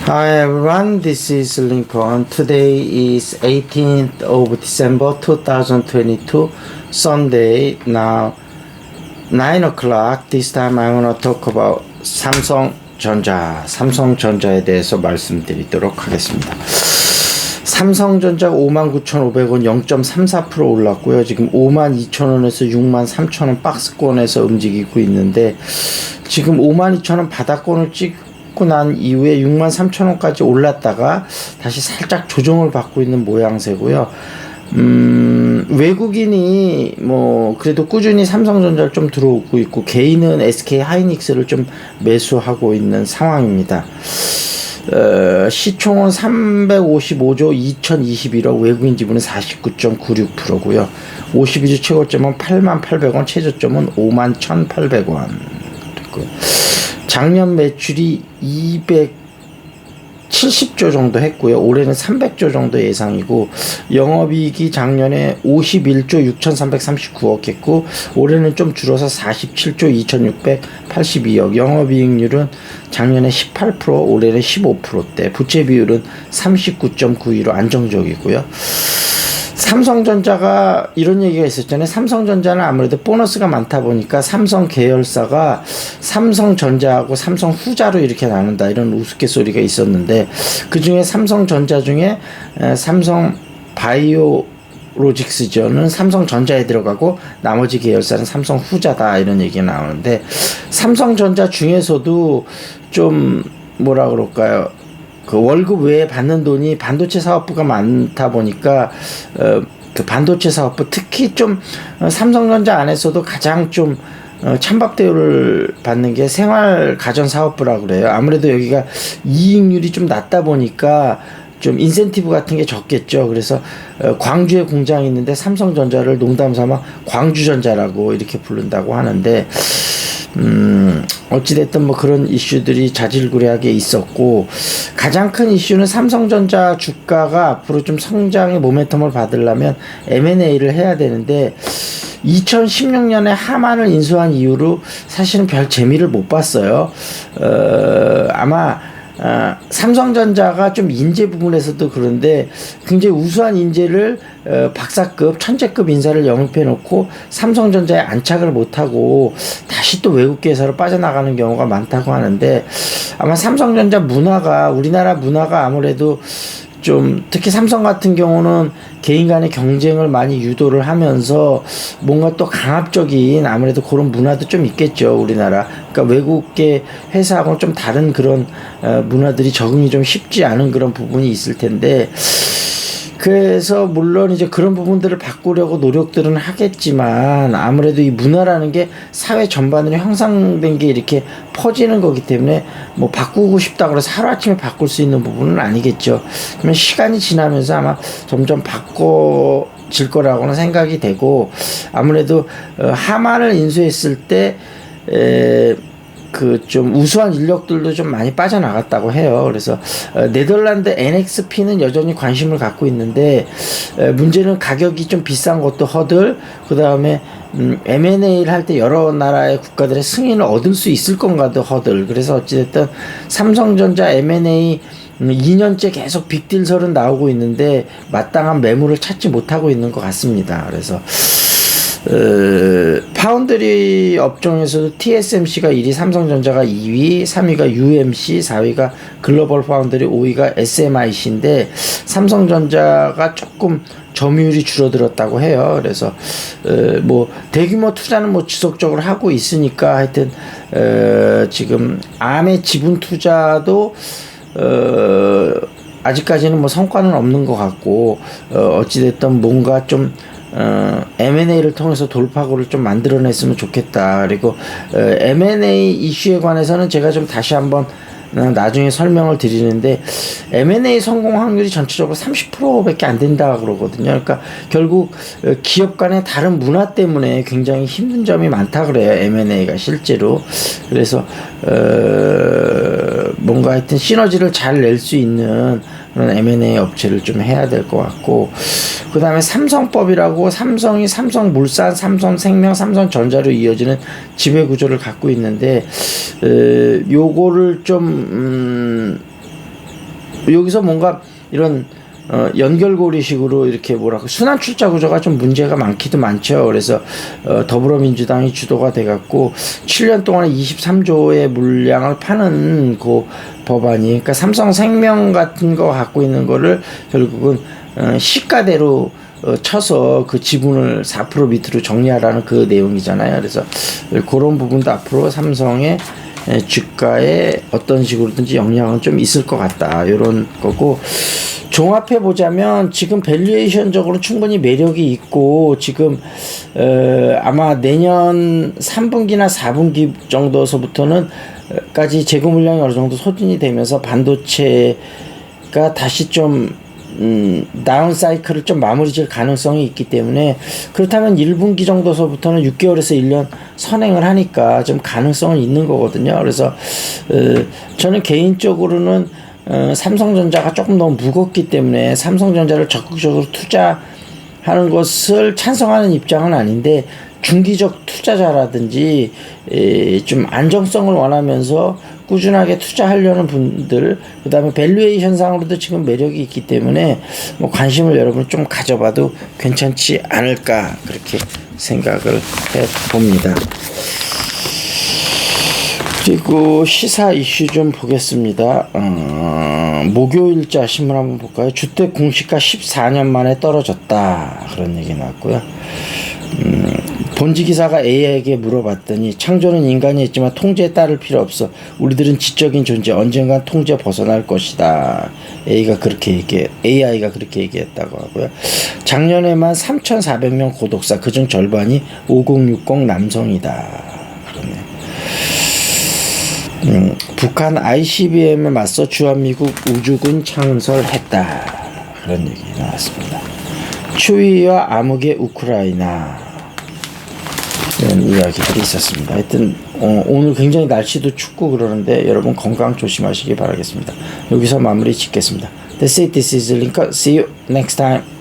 Hi everyone, this is Lincoln. Today is 18th of December 2022, Sunday. Now 9 o'clock. This time I'm going to talk about 삼성전자에 대해서 말씀드리도록 하겠습니다. 삼성전자가 59,500원 0.34% 올랐고요. 지금 52,000원에서 63,000원 박스권에서 움직이고 있는데, 지금 52,000원 바닥권을 찍고 난 이후에 63,000원까지 올랐다가 다시 살짝 조정을 받고 있는 모양새고요. 외국인이 그래도 꾸준히 삼성전자를 좀 들어오고 있고, 개인은 SK 하이닉스를 좀 매수하고 있는 상황입니다. 시총은 355조 2021억, 외국인 지분은 49.96%고요. 52주 최고점은 88,000원, 최저점은 51,800원. 작년 매출이 270조 정도 했고요. 올해는 300조 정도 예상이고, 영업이익이 작년에 51조 6,339억 했고, 올해는 좀 줄어서 47조 2,682억. 영업이익률은 작년에 18%, 올해는 15%대. 부채 비율은 39.92로 안정적이고요. 삼성전자가 이런 얘기가 있었잖아요. 삼성전자는 아무래도 보너스가 많다 보니까 삼성 계열사가 삼성전자하고 삼성후자로 이렇게 나눈다, 이런 우스갯소리가 있었는데, 그 중에 삼성전자 중에 삼성바이오로직스는 삼성전자에 들어가고 나머지 계열사는 삼성후자다, 이런 얘기가 나오는데, 삼성전자 중에서도 좀 뭐라 그럴까요, 그 월급 외에 받는 돈이 반도체 사업부가 많다 보니까 그 반도체 사업부, 특히 좀 삼성전자 안에서도 가장 좀 찬밥 대우를 받는 게 생활 가전 사업부라고 그래요. 아무래도 여기가 이익률이 좀 낮다 보니까 좀 인센티브 같은 게 적겠죠. 그래서 광주에 공장이 있는데 삼성전자를 농담삼아 광주전자라고 이렇게 부른다고 하는데, 어찌됐든 그런 이슈들이 자질구레하게 있었고, 가장 큰 이슈는 삼성전자 주가가 앞으로 좀 성장의 모멘텀을 받으려면 M&A를 해야 되는데, 2016년에 하만을 인수한 이후로 사실은 별 재미를 못 봤어요. 아마 삼성전자가 좀 인재 부분에서도 그런데 굉장히 우수한 인재를 박사급, 천재급 인사를 영입해 놓고 삼성전자에 안착을 못하고 다시 또 외국 회사로 빠져나가는 경우가 많다고 하는데, 아마 삼성전자 문화가, 우리나라 문화가 아무래도 좀, 특히 삼성 같은 경우는 개인 간의 경쟁을 많이 유도를 하면서 뭔가 또 강압적인, 아무래도 그런 문화도 좀 있겠죠, 우리나라. 그러니까 외국계 회사하고는 좀 다른 그런 문화들이 적응이 좀 쉽지 않은 그런 부분이 있을 텐데, 그래서 물론 이제 그런 부분들을 바꾸려고 노력들은 하겠지만, 아무래도 이 문화라는 게 사회 전반으로 형성된 게 이렇게 퍼지는 거기 때문에 바꾸고 싶다고 해서 하루아침에 바꿀 수 있는 부분은 아니겠죠. 그러면 시간이 지나면서 아마 점점 바꿔질 거라고는 생각이 되고, 아무래도 하만을 인수했을 때 그 좀 우수한 인력들도 좀 많이 빠져나갔다고 해요. 그래서 네덜란드 NXP는 여전히 관심을 갖고 있는데, 문제는 가격이 좀 비싼 것도 허들, 그 다음에 M&A를 할 때 여러 나라의 국가들의 승인을 얻을 수 있을 건가도 허들. 그래서 어찌됐든 삼성전자 M&A 2년째 계속 빅딜설은 나오고 있는데 마땅한 매물을 찾지 못하고 있는 것 같습니다. 그래서 파운드리 업종에서도 TSMC가 1위, 삼성전자가 2위, 3위가 UMC, 4위가 글로벌 파운드리, 5위가 SMIC인데, 삼성전자가 조금 점유율이 줄어들었다고 해요. 그래서 대규모 투자는 지속적으로 하고 있으니까, 하여튼 지금 암의 지분 투자도 아직까지는 성과는 없는 것 같고, 어찌됐든 뭔가 좀 M&A를 통해서 돌파구를 좀 만들어냈으면 좋겠다. 그리고 M&A 이슈에 관해서는 제가 좀 다시 한번 나중에 설명을 드리는데, M&A 성공 확률이 전체적으로 30%밖에 안 된다 그러거든요. 그러니까 결국 기업 간의 다른 문화 때문에 굉장히 힘든 점이 많다 그래요, M&A가 실제로. 그래서 뭔가 하여튼 시너지를 잘 낼 수 있는 그런 M&A 업체를 좀 해야 될 것 같고, 그 다음에 삼성법이라고, 삼성이 삼성물산, 삼성생명, 삼성전자로 이어지는 지배구조를 갖고 있는데, 요거를 좀 여기서 뭔가 이런 연결고리식으로 이렇게 뭐랄까 순환 출자 구조가 좀 문제가 많기도 많죠. 그래서 더불어민주당이 주도가 돼갖고 7년 동안에 23조의 물량을 파는 그 법안이, 그러니까 삼성생명 같은 거 갖고 있는 거를 결국은 시가대로 쳐서 그 지분을 4% 밑으로 정리하라는 그 내용이잖아요. 그래서 그런 부분도 앞으로 삼성의 주가에 어떤 식으로든지 영향은 좀 있을 것 같다, 이런 거고, 종합해 보자면 지금 밸류에이션적으로 충분히 매력이 있고, 지금 아마 내년 3분기나 4분기 정도서부터는 까지 재고 물량이 어느 정도 소진이 되면서 반도체가 다시 좀 다운 사이클을 좀 마무리 질 가능성이 있기 때문에, 그렇다면 1분기 정도서부터는 6개월에서 1년 선행을 하니까 좀 가능성은 있는 거거든요. 그래서 저는 개인적으로는 삼성전자가 조금 너무 무겁기 때문에 삼성전자를 적극적으로 투자하는 것을 찬성하는 입장은 아닌데, 중기적 투자자라든지 좀 안정성을 원하면서 꾸준하게 투자하려는 분들, 그 다음에 밸류에이션 상으로도 지금 매력이 있기 때문에 뭐 관심을 여러분 좀 가져봐도 괜찮지 않을까, 그렇게 생각을 해 봅니다. 그리고 시사 이슈 좀 보겠습니다. 목요일자 신문 한번 볼까요? 주택 공시가 14년 만에 떨어졌다, 그런 얘기 나왔고요. 본지 기사가 AI에게 물어봤더니, 창조는 인간이 했지만 통제에 따를 필요 없어. 우리들은 지적인 존재, 언젠간 통제 벗어날 것이다. AI가 그렇게 얘기했다고 하고요. 작년에만 3,400명 고독사, 그중 절반이 5060 남성이다. 그러네요. 북한 ICBM에 맞서 주한미국 우주군 창설했다, 그런 얘기 나왔습니다. 추위와 암흑의 우크라이나, 이런 이야기들이 있었습니다. 하여튼 오늘 굉장히 날씨도 춥고 그러는데 여러분 건강 조심하시기 바라겠습니다. 여기서 마무리 짓겠습니다. That's it. This is Lincoln. See you next time.